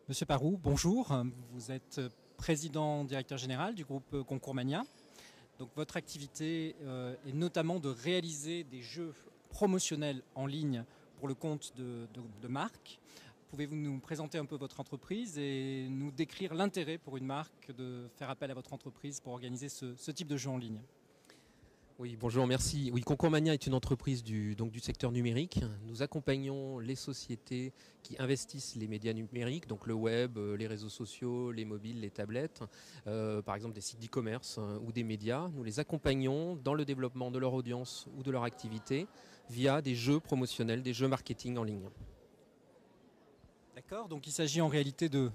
Monsieur Parou, bonjour. Vous êtes président directeur général du groupe Concours Mania. Donc votre activité est notamment de réaliser des jeux promotionnels en ligne pour le compte de marques. Pouvez-vous nous présenter un peu votre entreprise et nous décrire l'intérêt pour une marque de faire appel à votre entreprise pour organiser ce type de jeu en ligne? Oui, bonjour, merci. Oui, Concours Mania est une entreprise donc du secteur numérique. Nous accompagnons les sociétés qui investissent les médias numériques, donc le web, les réseaux sociaux, les mobiles, les tablettes, par exemple des sites d'e-commerce ou des médias. Nous les accompagnons dans le développement de leur audience ou de leur activité via des jeux promotionnels, des jeux marketing en ligne. D'accord, donc il s'agit en réalité de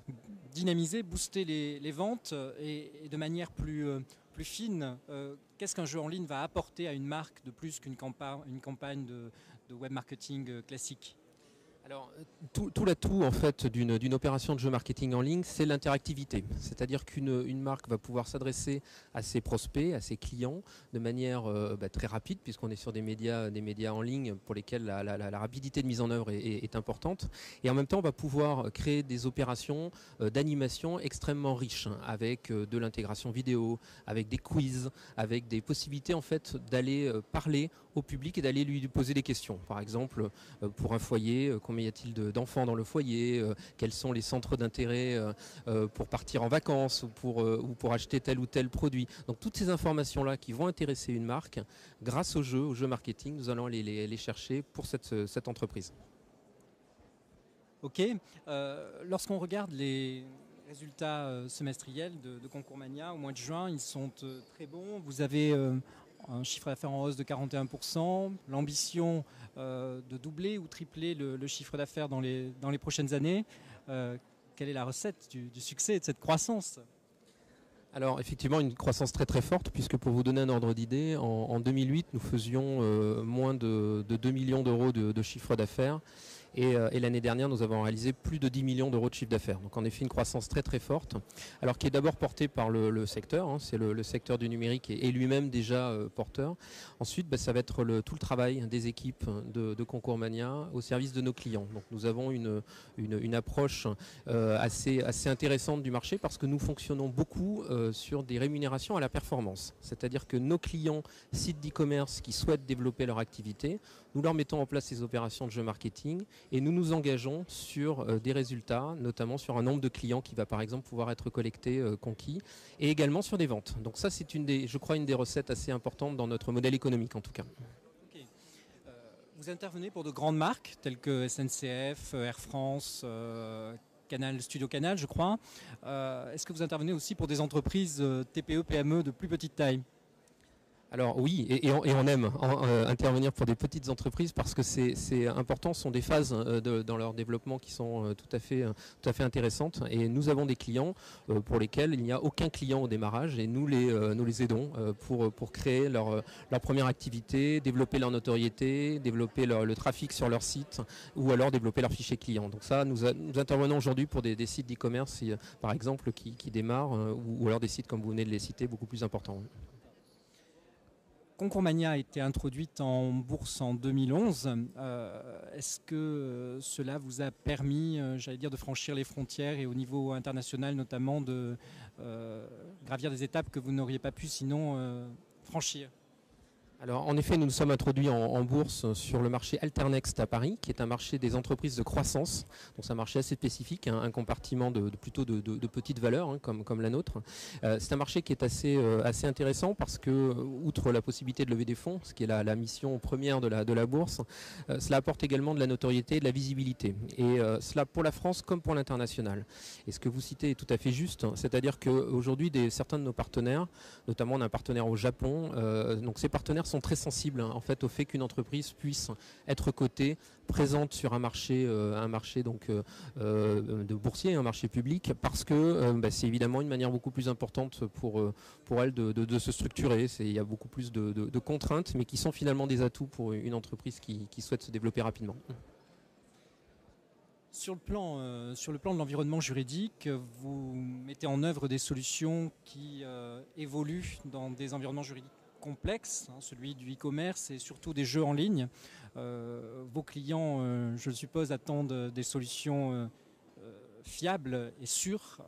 dynamiser, booster les ventes et de manière plus fine. Qu'est-ce qu'un jeu en ligne va apporter à une marque de plus qu'une une campagne de web marketing classique? Alors, tout l'atout en fait d'une opération de jeu marketing en ligne, c'est l'interactivité. C'est-à-dire qu'une marque va pouvoir s'adresser à ses prospects, à ses clients, de manière très rapide, puisqu'on est sur des médias en ligne pour lesquels la rapidité de mise en œuvre est importante. Et en même temps, on va pouvoir créer des opérations d'animation extrêmement riches, avec de l'intégration vidéo, avec des quiz, avec des possibilités en fait d'aller parler au public et d'aller lui poser des questions. Par exemple, pour un foyer, combien y a-t-il d'enfants dans le foyer, quels sont les centres d'intérêt pour partir en vacances ou pour acheter tel ou tel produit. Donc toutes ces informations-là qui vont intéresser une marque, grâce au jeu marketing, nous allons les chercher pour cette entreprise. Ok. Lorsqu'on regarde les résultats semestriels de Concours Mania au mois de juin, ils sont très bons. Vous avez un chiffre d'affaires en hausse de 41%, l'ambition de doubler ou tripler le chiffre d'affaires dans les prochaines années. Quelle est la recette du succès et de cette croissance? Alors effectivement une croissance très très forte, puisque pour vous donner un ordre d'idée, en 2008 nous faisions moins de 2 millions d'euros de chiffre d'affaires. Et l'année dernière, nous avons réalisé plus de 10 millions d'euros de chiffre d'affaires. Donc en effet, une croissance très très forte, alors qui est d'abord portée par le secteur, hein, c'est le secteur du numérique est lui-même déjà porteur. Ensuite, ça va être tout le travail des équipes de Concours Mania au service de nos clients. Donc nous avons une approche assez intéressante du marché, parce que nous fonctionnons beaucoup sur des rémunérations à la performance. C'est-à-dire que nos clients, sites d'e-commerce qui souhaitent développer leur activité, nous leur mettons en place ces opérations de jeu marketing et nous nous engageons sur des résultats, notamment sur un nombre de clients qui va par exemple pouvoir être collecté, conquis, et également sur des ventes. Donc ça, c'est je crois, une des recettes assez importantes dans notre modèle économique en tout cas. Ok. Vous intervenez pour de grandes marques telles que SNCF, Air France, Studio Canal, je crois. Est-ce que vous intervenez aussi pour des entreprises TPE, PME de plus petite taille? Alors oui, et on aime intervenir pour des petites entreprises, parce que c'est important, ce sont des phases dans leur développement qui sont tout à fait intéressantes, et nous avons des clients pour lesquels il n'y a aucun client au démarrage, et nous les aidons pour créer leur première activité, développer leur notoriété, développer le trafic sur leur site, ou alors développer leur fichier client. Donc ça, nous intervenons aujourd'hui pour des sites d'e-commerce par exemple qui démarrent, ou alors des sites comme vous venez de les citer, beaucoup plus importants. Concours Mania a été introduite en bourse en 2011. Est-ce que cela vous a permis, j'allais dire, de franchir les frontières et au niveau international notamment de gravir des étapes que vous n'auriez pas pu sinon franchir? Alors en effet, nous nous sommes introduits en bourse sur le marché Alternext à Paris, qui est un marché des entreprises de croissance. Donc c'est un marché assez spécifique, hein, un compartiment plutôt de petite valeur, hein, comme la nôtre. C'est un marché qui est assez intéressant, parce que, outre la possibilité de lever des fonds, ce qui est la mission première de la bourse, cela apporte également de la notoriété et de la visibilité. Et cela pour la France comme pour l'international. Et ce que vous citez est tout à fait juste, c'est-à-dire qu'aujourd'hui, certains de nos partenaires, notamment on a un partenaire au Japon, donc ces partenaires sont très sensibles, hein, en fait, au fait qu'une entreprise puisse être cotée, présente sur un marché donc de boursier, un marché public, parce que c'est évidemment une manière beaucoup plus importante pour elle de se structurer. Il y a beaucoup plus de contraintes, mais qui sont finalement des atouts pour une entreprise qui souhaite se développer rapidement. Sur le plan de l'environnement juridique, vous mettez en œuvre des solutions qui évoluent dans des environnements juridiques complexes, hein, celui du e-commerce et surtout des jeux en ligne. Vos clients, je le suppose, attendent des solutions fiable et sûr.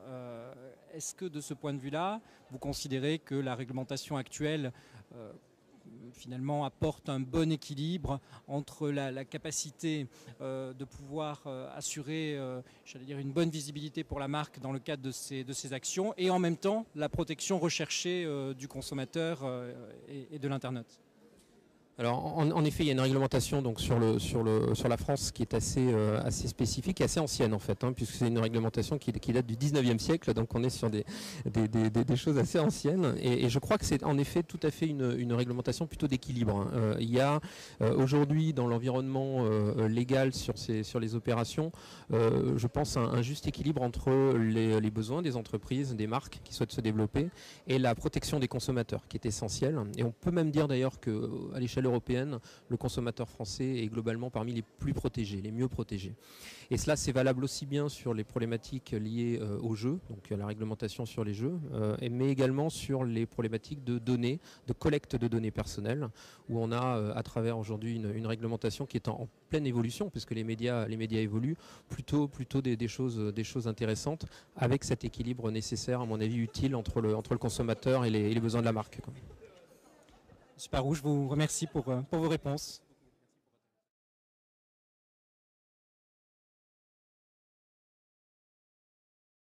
Est-ce que de ce point de vue-là, vous considérez que la réglementation actuelle finalement apporte un bon équilibre entre la capacité de pouvoir assurer j'allais dire une bonne visibilité pour la marque dans le cadre de ces actions et en même temps la protection recherchée du consommateur et de l'internaute? Alors en effet, il y a une réglementation donc sur la France qui est assez spécifique et assez ancienne en fait, puisque c'est une réglementation qui date du 19e siècle, donc on est sur des choses assez anciennes. Et je crois que c'est en effet tout à fait une réglementation plutôt d'équilibre. Il y a aujourd'hui dans l'environnement légal sur les opérations, je pense un juste équilibre entre les besoins des entreprises, des marques qui souhaitent se développer et la protection des consommateurs qui est essentielle. Et on peut même dire d'ailleurs qu'à l'échelle européenne, le consommateur français est globalement parmi les plus protégés, les mieux protégés. Et cela, c'est valable aussi bien sur les problématiques liées aux jeux, donc à la réglementation sur les jeux, mais également sur les problématiques de données, de collecte de données personnelles, où on a à travers aujourd'hui une réglementation qui est en pleine évolution, puisque les médias évoluent, plutôt des choses intéressantes, avec cet équilibre nécessaire, à mon avis, utile entre le consommateur et les besoins de la marque. Super, je vous remercie pour vos réponses.